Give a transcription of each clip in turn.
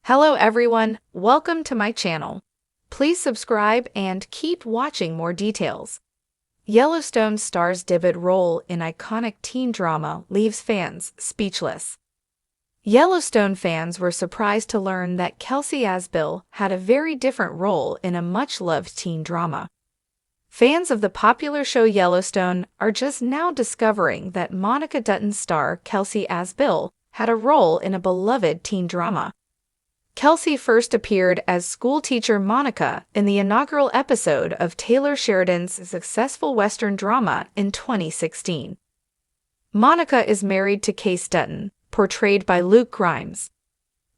Hello everyone, welcome to my channel. Please subscribe and keep watching more details. Yellowstone star's debut role in iconic teen drama leaves fans speechless. Yellowstone fans were surprised to learn that Kelsey Asbill had a very different role in a much-loved teen drama. Fans of the popular show Yellowstone are just now discovering that Monica Dutton's star Kelsey Asbill had a role in a beloved teen drama. Kelsey first appeared as schoolteacher Monica in the inaugural episode of Taylor Sheridan's successful Western drama in 2016. Monica is married to Case Dutton, portrayed by Luke Grimes.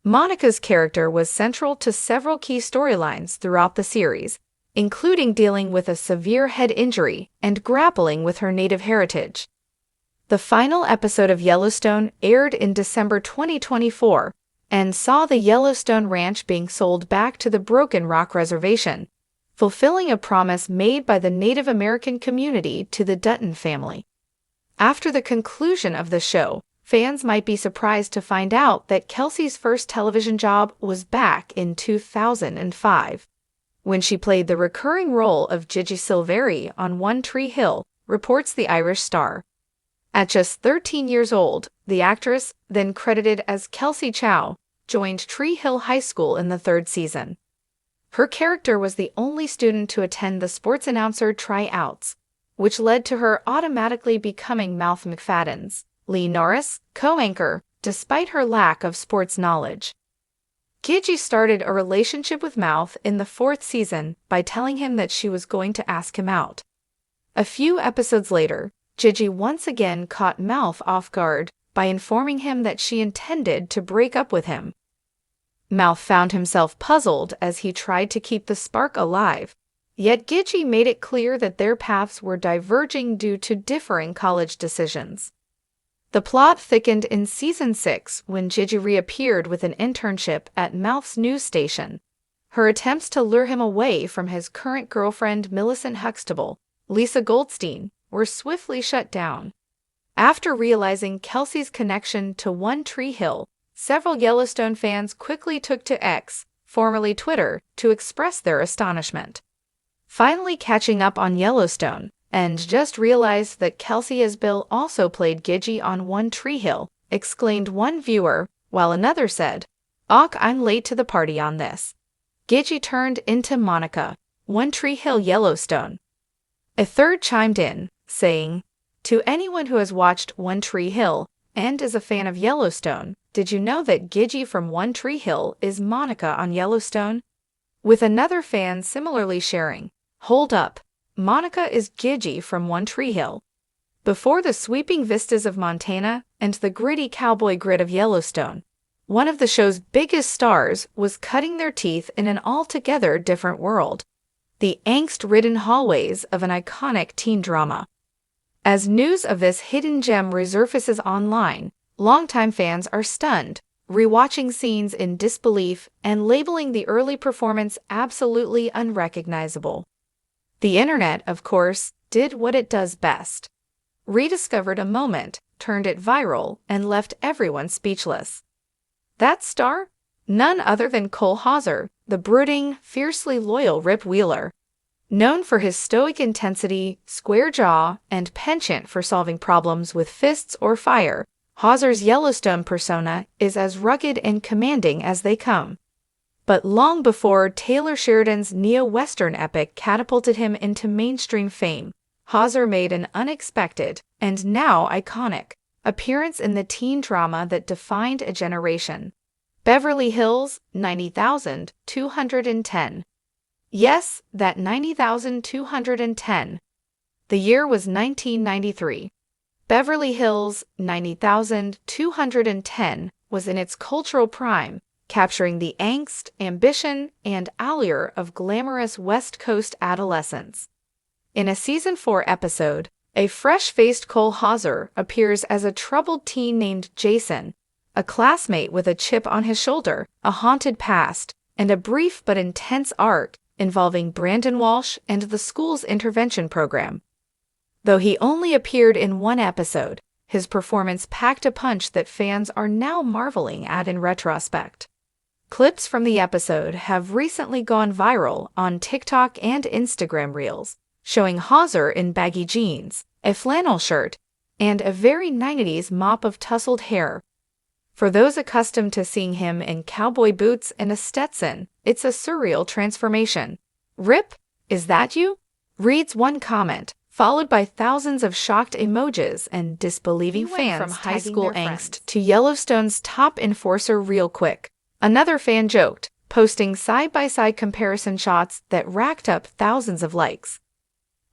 Monica's character was central to several key storylines throughout the series, including dealing with a severe head injury and grappling with her native heritage. The final episode of Yellowstone aired in December 2024, and saw the Yellowstone Ranch being sold back to the Broken Rock Reservation, fulfilling a promise made by the Native American community to the Dutton family. After the conclusion of the show, fans might be surprised to find out that Kelsey's first television job was back in 2005, when she played the recurring role of Gigi Silveri on One Tree Hill, reports the Irish Star. At just 13 years old, the actress, then credited as Kelsey Chow, joined Tree Hill High School in the third season. Her character was the only student to attend the sports announcer tryouts, which led to her automatically becoming Mouth McFadden's Lee Norris co-anchor, despite her lack of sports knowledge. Gigi started a relationship with Mouth in the fourth season by telling him that she was going to ask him out. A few episodes later, Gigi once again caught Mouth off guard by informing him that she intended to break up with him. Mouth found himself puzzled as he tried to keep the spark alive, yet Gigi made it clear that their paths were diverging due to differing college decisions. The plot thickened in Season 6 when Gigi reappeared with an internship at Mouth's news station. Her attempts to lure him away from his current girlfriend Millicent Huxtable, Lisa Goldstein, were swiftly shut down. After realizing Kelsey's connection to One Tree Hill, several Yellowstone fans quickly took to X, formerly Twitter, to express their astonishment. Finally catching up on Yellowstone, and just realized that Kelsey Asbill also played Gigi on One Tree Hill, exclaimed one viewer, while another said, "Och, I'm late to the party on this. Gigi turned into Monica, One Tree Hill Yellowstone." A third chimed in, saying, "To anyone who has watched One Tree Hill and is a fan of Yellowstone, did you know that Gigi from One Tree Hill is Monica on Yellowstone?" With another fan similarly sharing, "Hold up, Monica is Gigi from One Tree Hill." Before the sweeping vistas of Montana and the gritty cowboy grit of Yellowstone, one of the show's biggest stars was cutting their teeth in an altogether different world, the angst-ridden hallways of an iconic teen drama. As news of this hidden gem resurfaces online, longtime fans are stunned, rewatching scenes in disbelief and labeling the early performance absolutely unrecognizable. The internet, of course, did what it does best. Rediscovered a moment, turned it viral, and left everyone speechless. That star? None other than Cole Hauser, the brooding, fiercely loyal Rip Wheeler. Known for his stoic intensity, square jaw, and penchant for solving problems with fists or fire, Hauser's Yellowstone persona is as rugged and commanding as they come. But long before Taylor Sheridan's neo-Western epic catapulted him into mainstream fame, Hauser made an unexpected, and now iconic, appearance in the teen drama that defined a generation. Beverly Hills 90,210. Yes, that 90,210. The year was 1993. Beverly Hills 90,210 was in its cultural prime, capturing the angst, ambition, and allure of glamorous West Coast adolescence. In a Season 4 episode, a fresh-faced Cole Hauser appears as a troubled teen named Jason, a classmate with a chip on his shoulder, a haunted past, and a brief but intense arc involving Brandon Walsh and the school's intervention program. Though he only appeared in one episode, his performance packed a punch that fans are now marveling at in retrospect. Clips from the episode have recently gone viral on TikTok and Instagram Reels, showing Hauser in baggy jeans, a flannel shirt, and a very 90s mop of tousled hair. For those accustomed to seeing him in cowboy boots and a Stetson, it's a surreal transformation. "Rip, is that you?" reads one comment, followed by thousands of shocked emojis and disbelieving fans from high school angst to Yellowstone's top enforcer real quick. Another fan joked, posting side-by-side comparison shots that racked up thousands of likes.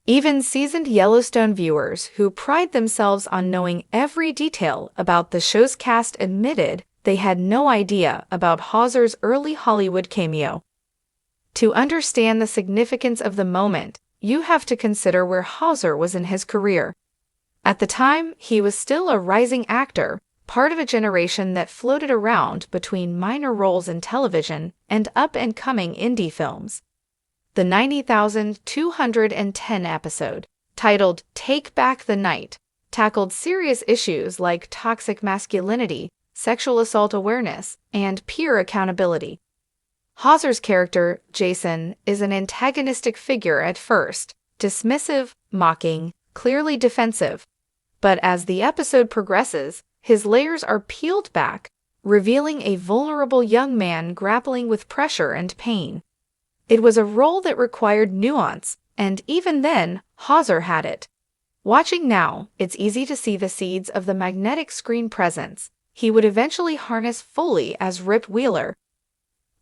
Even seasoned Yellowstone viewers who pride themselves on knowing every detail about the show's cast admitted they had no idea about Hauser's early Hollywood cameo. To understand the significance of the moment, you have to consider where Hauser was in his career. At the time, he was still a rising actor, part of a generation that floated around between minor roles in television and up-and-coming indie films. The 90,210 episode, titled Take Back the Night, tackled serious issues like toxic masculinity, sexual assault awareness, and peer accountability. Hauser's character, Jason, is an antagonistic figure at first, dismissive, mocking, clearly defensive. But as the episode progresses, his layers are peeled back, revealing a vulnerable young man grappling with pressure and pain. It was a role that required nuance, and even then, Hauser had it. Watching now, it's easy to see the seeds of the magnetic screen presence he would eventually harness fully as Rip Wheeler.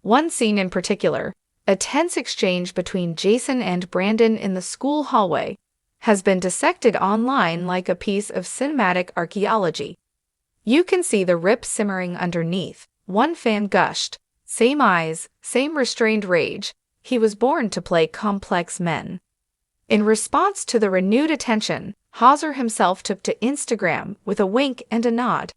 One scene in particular, a tense exchange between Jason and Brandon in the school hallway, has been dissected online like a piece of cinematic archaeology. You can see the Rip simmering underneath. One fan gushed, "Same eyes, same restrained rage. He was born to play complex men." In response to the renewed attention, Hauser himself took to Instagram with a wink and a nod.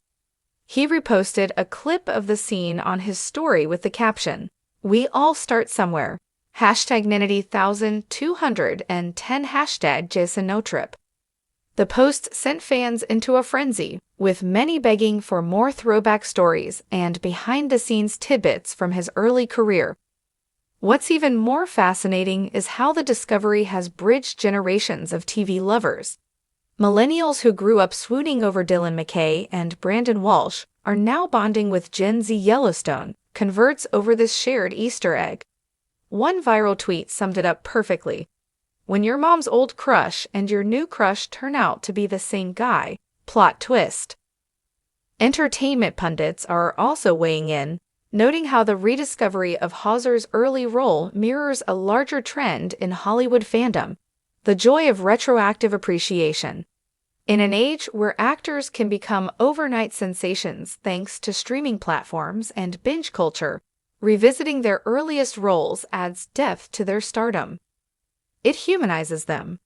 He reposted a clip of the scene on his story with the caption, "We all start somewhere. #90,210 #JasonNoTrip." The post sent fans into a frenzy, with many begging for more throwback stories and behind-the-scenes tidbits from his early career. What's even more fascinating is how the discovery has bridged generations of TV lovers. Millennials who grew up swooning over Dylan McKay and Brandon Walsh are now bonding with Gen Z Yellowstone converts over this shared Easter egg. One viral tweet summed it up perfectly. "When your mom's old crush and your new crush turn out to be the same guy, plot twist." Entertainment pundits are also weighing in, noting how the rediscovery of Hauser's early role mirrors a larger trend in Hollywood fandom, the joy of retroactive appreciation. In an age where actors can become overnight sensations thanks to streaming platforms and binge culture, revisiting their earliest roles adds depth to their stardom. It humanizes them,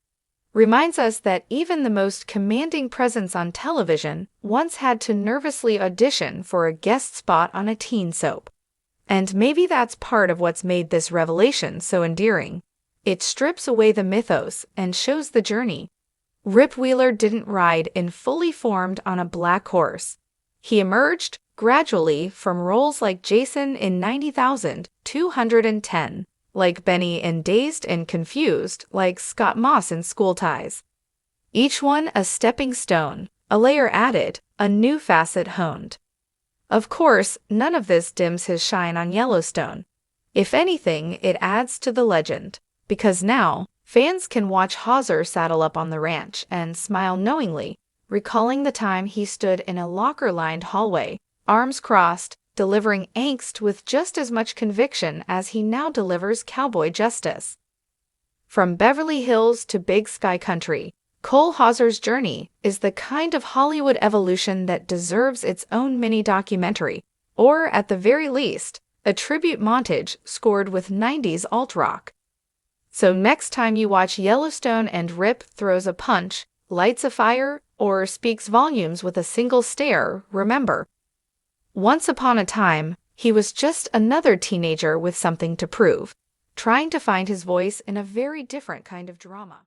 reminds us that even the most commanding presence on television once had to nervously audition for a guest spot on a teen soap. And maybe that's part of what's made this revelation so endearing. It strips away the mythos and shows the journey. Rip Wheeler didn't ride in fully formed on a black horse. He emerged gradually from roles like Jason in 90,210, like Benny in Dazed and Confused, like Scott Moss in School Ties. Each one a stepping stone, a layer added, a new facet honed. Of course, none of this dims his shine on Yellowstone. If anything, it adds to the legend, because now, fans can watch Hauser saddle up on the ranch and smile knowingly, recalling the time he stood in a locker-lined hallway, arms crossed, delivering angst with just as much conviction as he now delivers cowboy justice. From Beverly Hills to Big Sky Country, Cole Hauser's journey is the kind of Hollywood evolution that deserves its own mini-documentary, or at the very least, a tribute montage scored with 90s alt-rock. So next time you watch Yellowstone and Rip throws a punch, lights a fire, or speaks volumes with a single stare, remember, once upon a time, he was just another teenager with something to prove, trying to find his voice in a very different kind of drama.